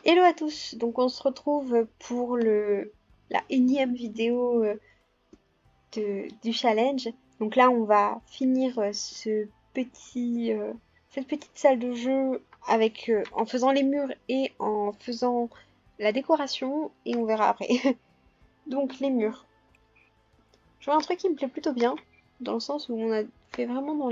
Hello à tous, donc on se retrouve pour la énième vidéo du challenge. Donc là on va finir cette petite salle de jeu en faisant les murs et en faisant la décoration et on verra après. Donc les murs. Je vois un truc qui me plaît plutôt bien, dans le sens où on a fait vraiment dans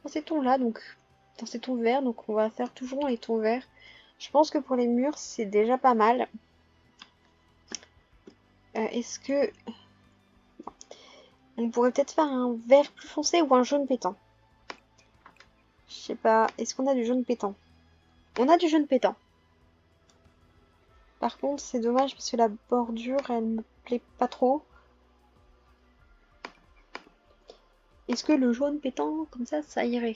ces tons-là, donc dans ces tons verts, donc on va faire toujours dans les tons verts. Je pense que pour les murs c'est déjà pas mal. Est-ce que on pourrait peut-être faire un vert plus foncé ou un jaune pétant? Je sais pas. Est-ce qu'on a du jaune pétant? On a du jaune pétant. Par contre, c'est dommage parce que la bordure, elle me plaît pas trop. Est-ce que le jaune pétant, comme ça irait?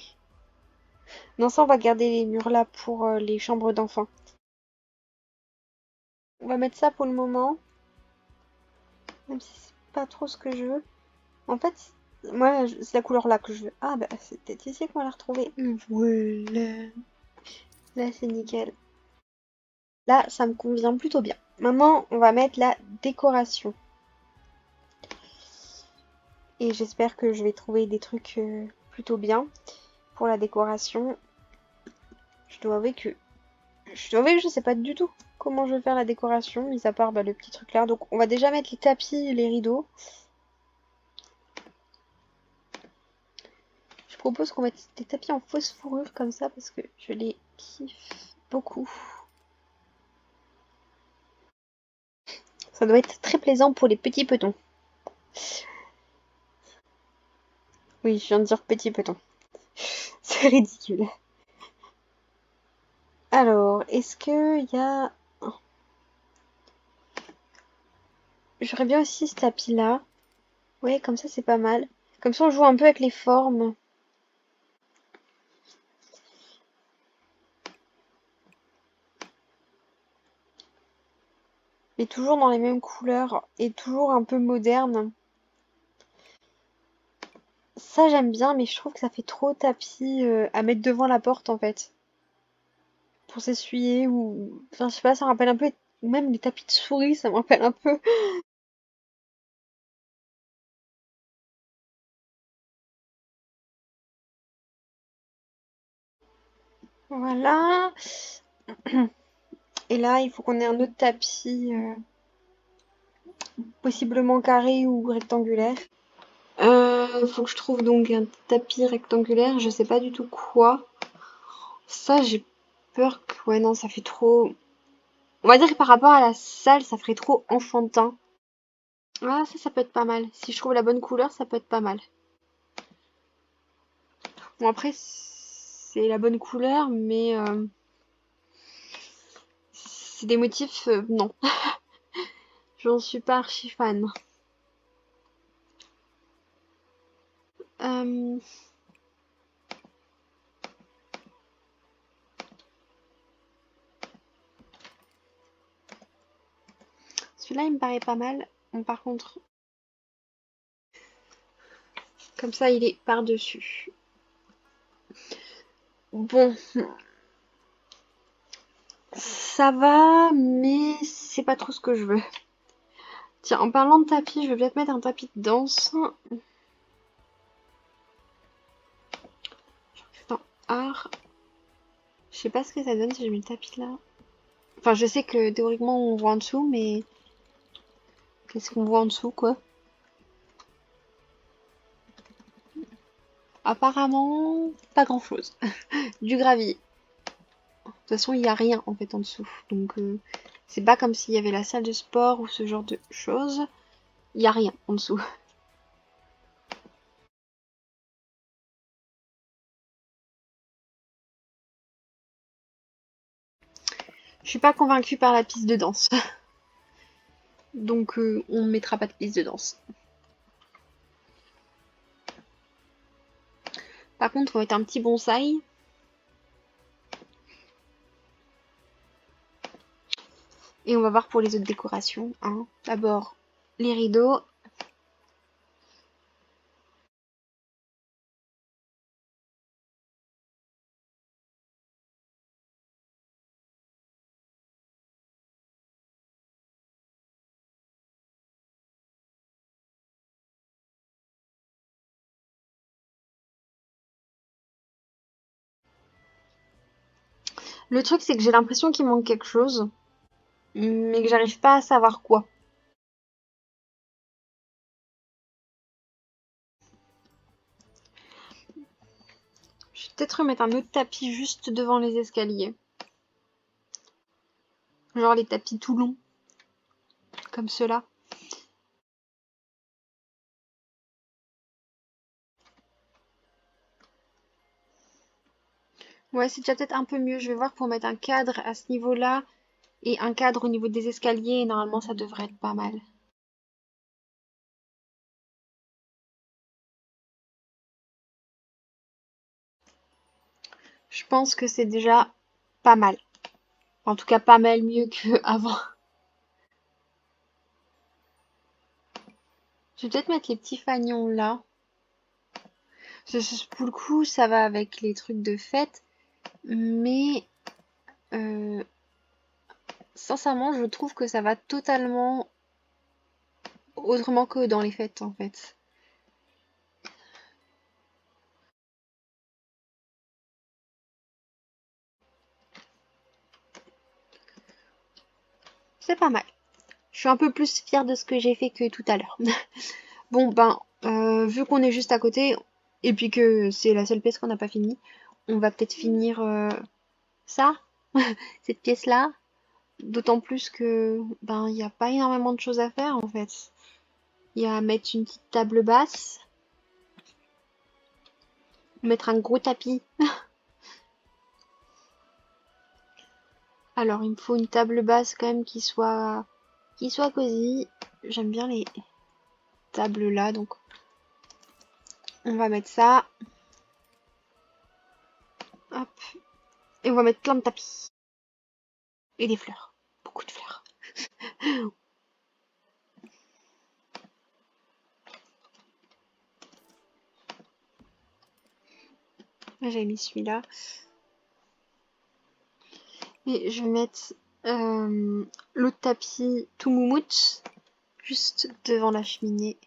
Non, ça, on va garder les murs là pour les chambres d'enfants. On va mettre ça pour le moment, même si c'est pas trop ce que je veux. En fait, moi, c'est la couleur là que je veux. Ah, bah, c'est peut-être ici qu'on va la retrouver. Voilà. Là, c'est nickel. Là, ça me convient plutôt bien. Maintenant, on va mettre la décoration. Et j'espère que je vais trouver des trucs plutôt bien pour la décoration. Je dois avouer que je sais pas du tout comment je vais faire la décoration, mis à part le petit truc là. Donc on va déjà mettre les tapis et les rideaux. Je propose qu'on mette des tapis en fausse fourrure comme ça parce que je les kiffe beaucoup. Ça doit être très plaisant pour les petits petons. Oui, je viens de dire petits petons. C'est ridicule. Alors, est-ce que y a... J'aurais bien aussi ce tapis là. Ouais, comme ça c'est pas mal. Comme ça on joue un peu avec les formes. Mais toujours dans les mêmes couleurs et toujours un peu moderne. Ça j'aime bien, mais je trouve que ça fait trop tapis à mettre devant la porte en fait. Pour s'essuyer ou... Enfin je sais pas, ça me rappelle un peu... Même les tapis de souris, ça me rappelle un peu. Voilà. Et là, il faut qu'on ait un autre tapis, possiblement carré ou rectangulaire. Faut que je trouve donc un tapis rectangulaire, je sais pas du tout quoi. Ça, j'ai peur que... Ouais, non, ça fait trop... On va dire que par rapport à la salle, ça ferait trop enfantin. Ah, ça peut être pas mal. Si je trouve la bonne couleur, ça peut être pas mal. Bon, après, c'est la bonne couleur, mais c'est des motifs... non, j'en suis pas archi fan. Euh, Celui-là, il me paraît pas mal. Bon, par contre, comme ça, il est par-dessus. Bon, ça va, mais c'est pas trop ce que je veux. Tiens, en parlant de tapis, je vais peut-être mettre un tapis de danse. C'est un art. Je sais pas ce que ça donne si je mets le tapis là. Enfin, je sais que théoriquement on voit en dessous, mais qu'est-ce qu'on voit en dessous, quoi? Apparemment, pas grand-chose. Du gravier. De toute façon, il n'y a rien en fait en dessous. Donc, c'est pas comme s'il y avait la salle de sport ou ce genre de choses. Il n'y a rien en dessous. Je suis pas convaincue par la piste de danse. Donc, on ne mettra pas de piste de danse. Par contre, on va mettre un petit bonsaï. Et on va voir pour les autres décorations, hein. D'abord, les rideaux. Le truc, c'est que j'ai l'impression qu'il manque quelque chose, mais que j'arrive pas à savoir quoi. Je vais peut-être remettre un autre tapis juste devant les escaliers. Genre les tapis tout longs, comme ceux-là. Ouais, c'est déjà peut-être un peu mieux. Je vais voir pour mettre un cadre à ce niveau-là et un cadre au niveau des escaliers. Et normalement, ça devrait être pas mal. Je pense que c'est déjà pas mal. En tout cas, pas mal mieux qu'avant. Je vais peut-être mettre les petits fanions là. Pour le coup, ça va avec les trucs de fête. Mais euh, sincèrement, je trouve que ça va totalement autrement que dans les fêtes en fait. C'est pas mal. Je suis un peu plus fière de ce que j'ai fait que tout à l'heure. Bon, ben, vu qu'on est juste à côté, et puis que c'est la seule pièce qu'on n'a pas finie, on va peut-être finir ça, cette pièce-là. D'autant plus que, ben, il n'y a pas énormément de choses à faire en fait. Il y a à mettre une petite table basse, mettre un gros tapis. Alors, il me faut une table basse quand même qui soit cosy. J'aime bien les tables là, donc on va mettre ça. Hop. Et on va mettre plein de tapis. Et des fleurs. Beaucoup de fleurs. J'avais mis celui-là. Et je vais mettre l'autre tapis tout moumoute juste devant la cheminée.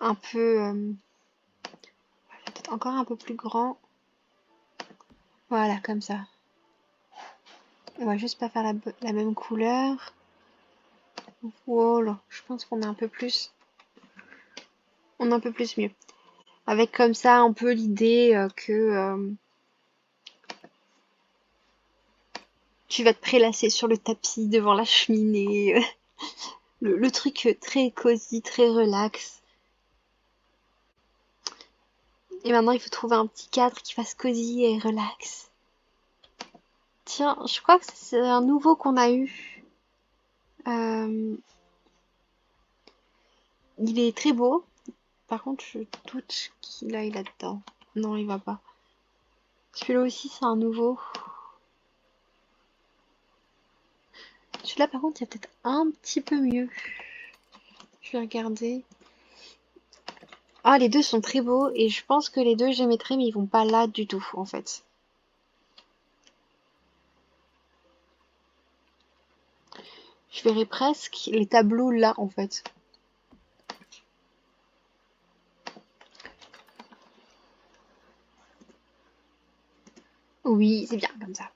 Un peu peut-être encore un peu plus grand. Voilà, comme ça. On va juste pas faire la même couleur. Voilà, je pense qu'on est un peu plus. On est un peu plus mieux. Avec comme ça un peu l'idée que tu vas te prélasser sur le tapis devant la cheminée. Le truc très cosy, très relax. Et maintenant, il faut trouver un petit cadre qui fasse cosy et relax. Tiens, je crois que c'est un nouveau qu'on a eu. Euh, il est très beau. Par contre, je doute qu'il aille là-dedans. Non, il va pas. Celui-là aussi, c'est un nouveau. Celui-là, par contre, il y a peut-être un petit peu mieux. Je vais regarder. Ah, les deux sont très beaux et je pense que les deux, je les mettrai, mais ils vont pas là du tout, en fait. Je verrai presque les tableaux là, en fait. Oui, c'est bien comme ça.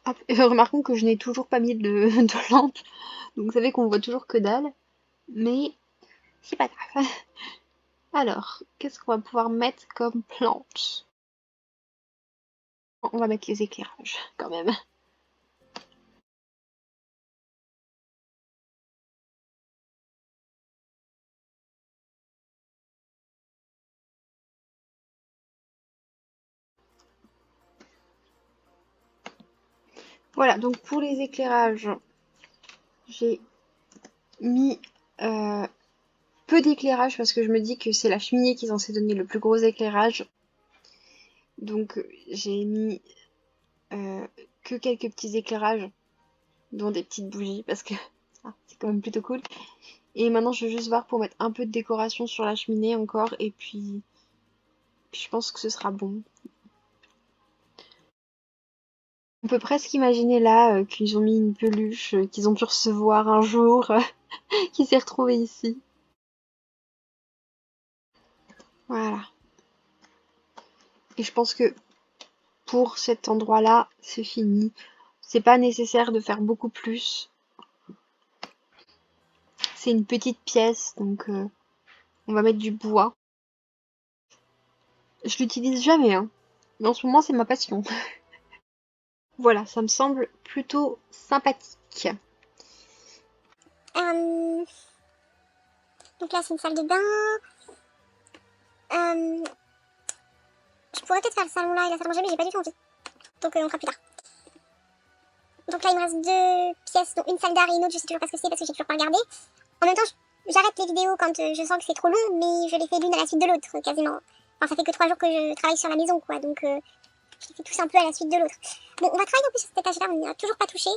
Hop. Remarquons que je n'ai toujours pas mis de lampe. Donc vous savez qu'on voit toujours que dalle. Mais c'est pas grave. Alors, qu'est-ce qu'on va pouvoir mettre comme plante? On va mettre les éclairages, quand même. Voilà, donc pour les éclairages, j'ai mis peu d'éclairage parce que je me dis que c'est la cheminée qui est censée donner le plus gros éclairage. Donc j'ai mis euh, que quelques petits éclairages, dont des petites bougies, parce que c'est quand même plutôt cool. Et maintenant je vais juste voir pour mettre un peu de décoration sur la cheminée encore, et puis je pense que ce sera bon. On peut presque imaginer là qu'ils ont mis une peluche qu'ils ont pu recevoir un jour, qui s'est retrouvée ici. Voilà. Et je pense que pour cet endroit-là, c'est fini. C'est pas nécessaire de faire beaucoup plus. C'est une petite pièce, donc on va mettre du bois. Je l'utilise jamais, hein. Mais en ce moment, c'est ma passion. Voilà, ça me semble plutôt sympathique. Euh, donc là, c'est une salle de bain. Je pourrais peut-être faire le salon là et la salle à manger, mais j'ai pas du tout envie. Donc on fera plus tard. Donc là, il me reste deux pièces, dont une salle d'art et une autre, je sais toujours pas ce que c'est parce que j'ai toujours pas regardé. En même temps, j'arrête les vidéos quand je sens que c'est trop long, mais je les fais l'une à la suite de l'autre, quasiment. Enfin, ça fait que 3 jours que je travaille sur la maison, quoi, donc je les fais tous un peu à la suite de l'autre. Bon, on va travailler un peu sur cet étage-là, on n'y a toujours pas touché.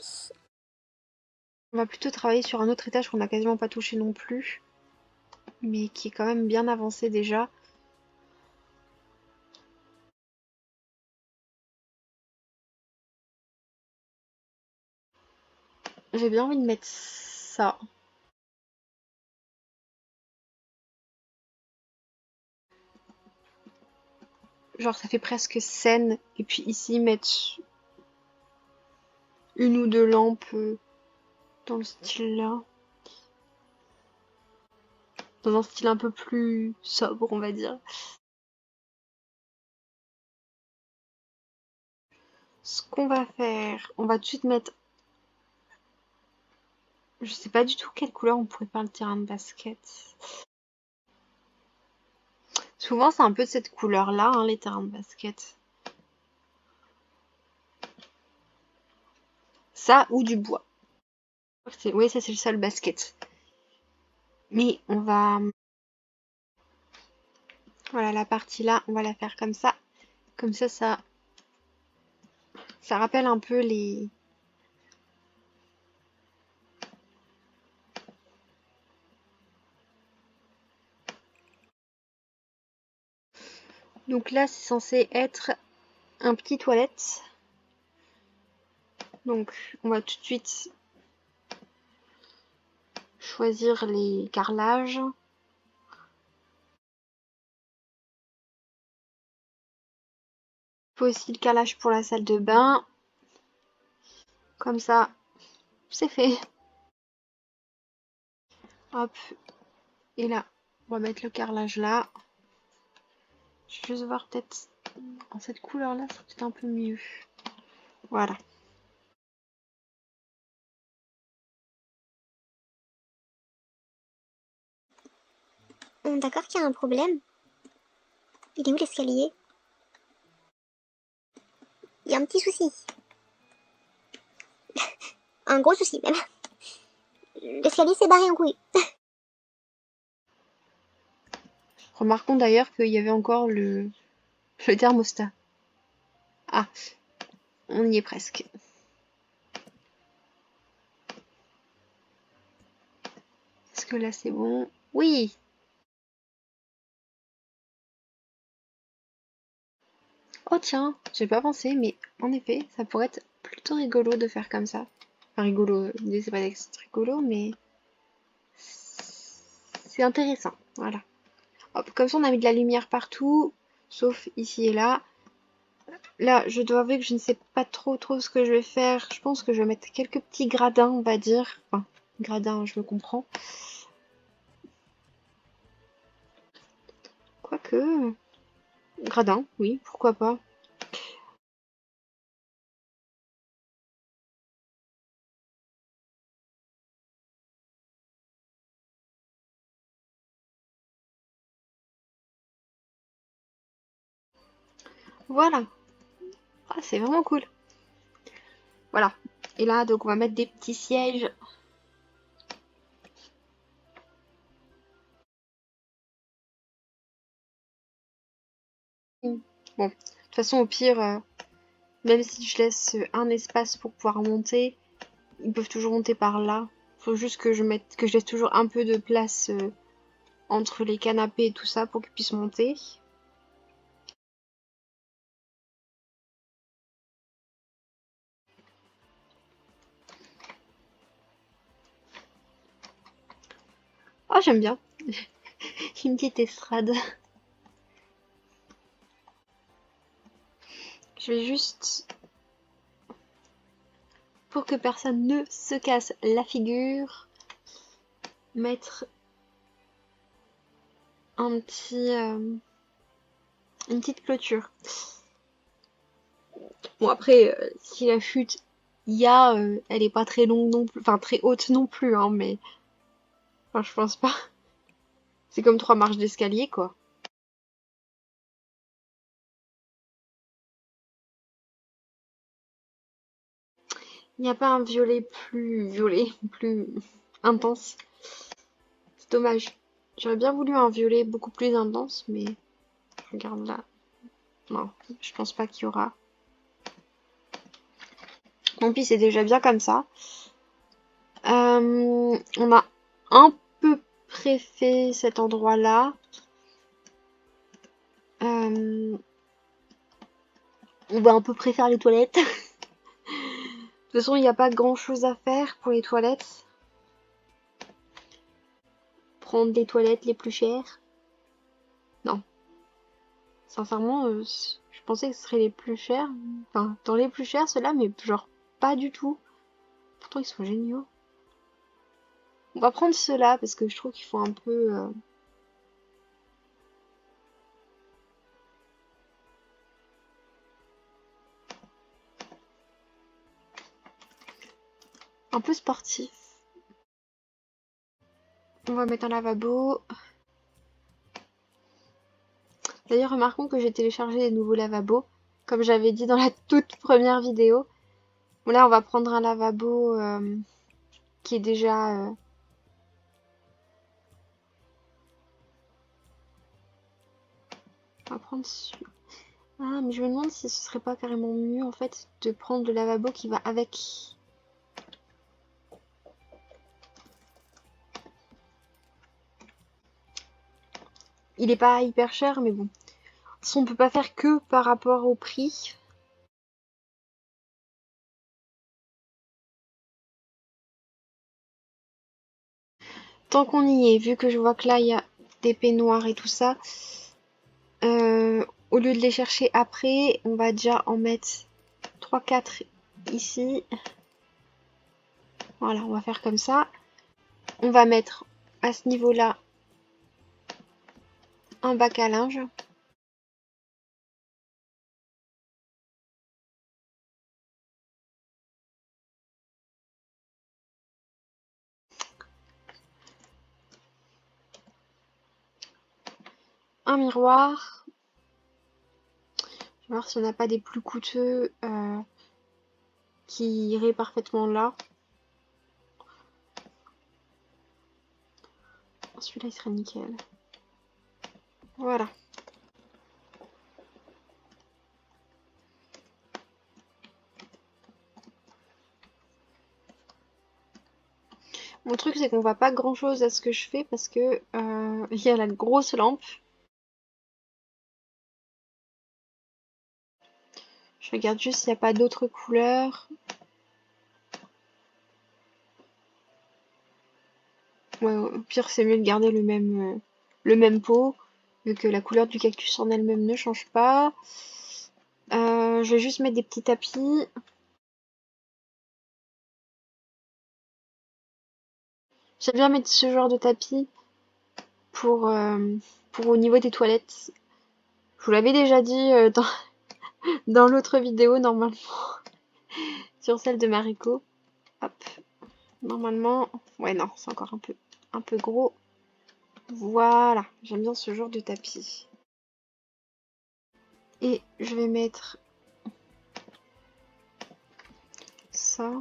On va plutôt travailler sur un autre étage qu'on n'a quasiment pas touché non plus, mais qui est quand même bien avancé déjà. J'ai bien envie de mettre ça. Genre ça fait presque scène. Et puis ici mettre une ou deux lampes dans le style là. Dans un style un peu plus sobre, on va dire. Ce qu'on va faire, on va tout de suite mettre... Je sais pas du tout quelle couleur on pourrait faire le terrain de basket. Souvent c'est un peu de cette couleur-là, hein, les terrains de basket. Ça ou du bois. Oui, ça c'est le seul basket. Mais on va... Voilà, la partie là, on va la faire comme ça. Comme ça rappelle un peu les... Donc là, c'est censé être un petit toilette. Donc, on va tout de suite choisir les carrelages. Il faut aussi le carrelage pour la salle de bain. Comme ça, c'est fait. Hop. Et là, on va mettre le carrelage là. Je vais juste voir peut-être en cette couleur-là, c'est peut-être un peu mieux. Voilà. On est d'accord qu'il y a un problème. Il est où l'escalier? Il y a un petit souci. Un gros souci même. L'escalier s'est barré en couille. Remarquons d'ailleurs qu'il y avait encore le thermostat. Ah, on y est presque. Est-ce que là c'est bon? Oui! Oh tiens, j'ai pas pensé, mais en effet, ça pourrait être plutôt rigolo de faire comme ça. Enfin rigolo, l'idée c'est pas d'être rigolo, mais c'est intéressant. Voilà. Hop, comme ça on a mis de la lumière partout, sauf ici et là. Là, je dois avouer que je ne sais pas trop ce que je vais faire. Je pense que je vais mettre quelques petits gradins, on va dire. Enfin, gradins, je me comprends. Quoique... Gradins, oui, pourquoi pas. Voilà. Ah, c'est vraiment cool. Voilà. Et là, donc on va mettre des petits sièges. Bon, de toute façon, au pire, même si je laisse un espace pour pouvoir monter, ils peuvent toujours monter par là. Faut juste que que je laisse toujours un peu de place entre les canapés et tout ça pour qu'ils puissent monter. Oh, j'aime bien. Une petite estrade. Je vais juste, pour que personne ne se casse la figure, mettre un petit, une petite clôture. Bon après, si la chute il y a, elle est pas très longue non plus, enfin très haute non plus, hein, mais enfin je pense pas. C'est comme 3 marches d'escalier quoi. Il n'y a pas un violet plus intense. C'est dommage. J'aurais bien voulu un violet beaucoup plus intense, mais je regarde là. Non, je pense pas qu'il y aura. Tant pis, c'est déjà bien comme ça. On a un peu préfet cet endroit-là. On va un peu préférer les toilettes. De toute façon, il n'y a pas grand-chose à faire pour les toilettes. Prendre les toilettes les plus chères. Non. Sincèrement, je pensais que ce serait les plus chers. Enfin, dans les plus chers, ceux-là, mais genre pas du tout. Pourtant, ils sont géniaux. On va prendre ceux-là parce que je trouve qu'ils font un peu sportif. On va mettre un lavabo. D'ailleurs, remarquons que j'ai téléchargé des nouveaux lavabos, comme j'avais dit dans la toute première vidéo. Bon, là, on va prendre un lavabo qui est déjà... on va prendre celui. Ah, mais je me demande si ce serait pas carrément mieux, en fait, de prendre le lavabo qui va avec. Il est pas hyper cher, mais bon. Si on peut pas faire que par rapport au prix. Tant qu'on y est, vu que je vois que là, il y a des peignoirs et tout ça, au lieu de les chercher après, on va déjà en mettre 3-4 ici. Voilà, on va faire comme ça. On va mettre à ce niveau-là un bac à linge. Un miroir. Je vais voir si on n'a pas des plus coûteux qui iraient parfaitement là. Celui-là, il serait nickel. Voilà. Mon truc, c'est qu'on voit pas grand-chose à ce que je fais parce que il y a la grosse lampe. Je regarde juste s'il n'y a pas d'autres couleurs. Ouais, au pire, c'est mieux de garder le même pot, vu que la couleur du cactus en elle-même ne change pas. Je vais juste mettre des petits tapis. J'aime bien mettre ce genre de tapis pour, euh, pour au niveau des toilettes. Je vous l'avais déjà dit dans l'autre vidéo, normalement, sur celle de Mariko. Hop, normalement, ouais, non, c'est encore un peu gros. Voilà, j'aime bien ce genre de tapis. Et je vais mettre ça.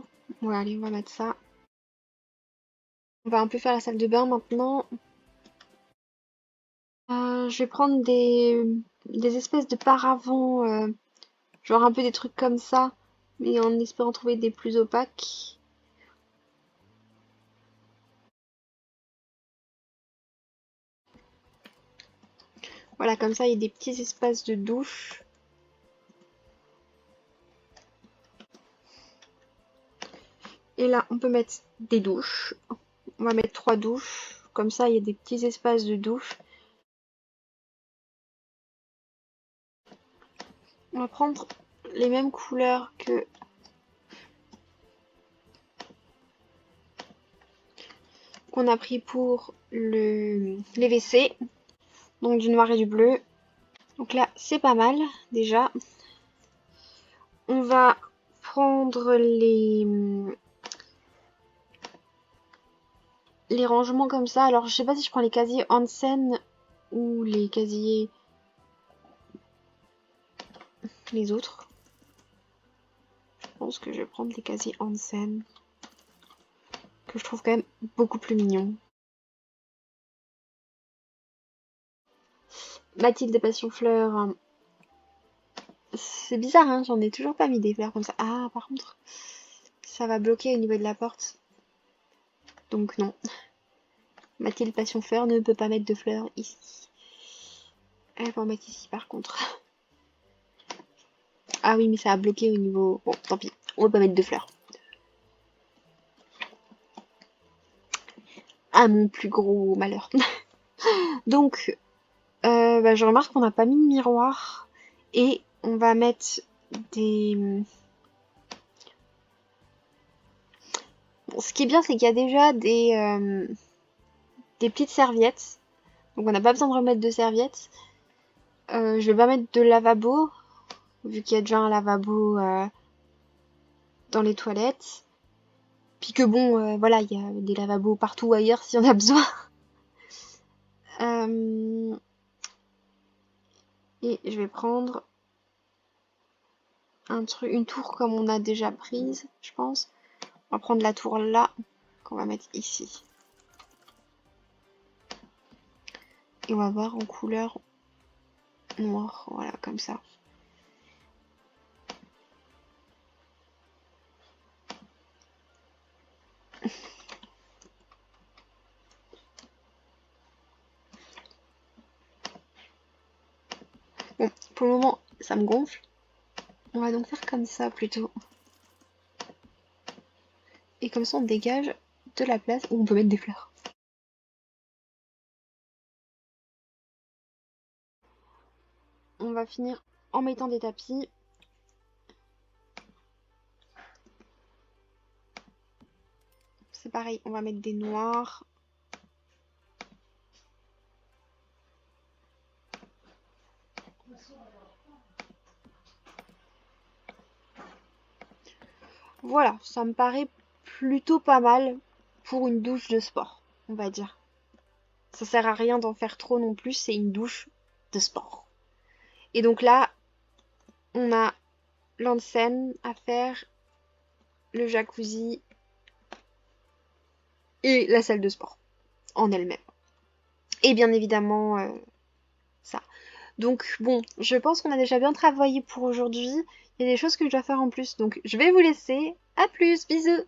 Ouais, allez, on va mettre ça. On va un peu faire la salle de bain maintenant. Je vais prendre des espèces de paravents, genre un peu des trucs comme ça, mais en espérant trouver des plus opaques. Voilà, comme ça, il y a des petits espaces de douche. Et là, on peut mettre des douches. On va mettre 3 douches. Comme ça, il y a des petits espaces de douche. On va prendre les mêmes couleurs que qu'on a pris pour les WC, donc du noir et du bleu. Donc là, c'est pas mal déjà. On va prendre les rangements comme ça. Alors, je sais pas si je prends les casiers Hansen ou les casiers les autres. Je pense que je vais prendre les casiers Hansen, que je trouve quand même beaucoup plus mignons. Mathilde Passion Fleur. C'est bizarre, hein, j'en ai toujours pas mis des fleurs comme ça. Ah, par contre, ça va bloquer au niveau de la porte. Donc non. Mathilde Passion Fleur ne peut pas mettre de fleurs ici. Elle va en mettre ici par contre. Ah oui, mais ça a bloqué au niveau... Bon, tant pis. On va pas mettre de fleurs. Ah, mon plus gros malheur. Donc, je remarque qu'on n'a pas mis de miroir. Et on va mettre des... Bon, ce qui est bien, c'est qu'il y a déjà des petites serviettes. Donc on n'a pas besoin de remettre de serviettes. Je vais pas mettre de lavabo, vu qu'il y a déjà un lavabo dans les toilettes. Puis que bon, voilà, il y a des lavabos partout ailleurs si on a besoin. Et je vais prendre une tour comme on a déjà prise, je pense. On va prendre la tour là, qu'on va mettre ici. Et on va voir en couleur noire, voilà, comme ça. Bon, pour le moment, ça me gonfle. On va donc faire comme ça plutôt. Et comme ça, on dégage de la place où on peut mettre des fleurs. On va finir en mettant des tapis. C'est pareil, on va mettre des noirs. Voilà, ça me paraît plutôt pas mal pour une douche de sport, on va dire. Ça sert à rien d'en faire trop non plus, c'est une douche de sport. Et donc là, on a l'onsen à faire, le jacuzzi et la salle de sport en elle-même. Et bien évidemment, ça. Donc bon, je pense qu'on a déjà bien travaillé pour aujourd'hui. Il y a des choses que je dois faire en plus, donc je vais vous laisser. À plus, bisous!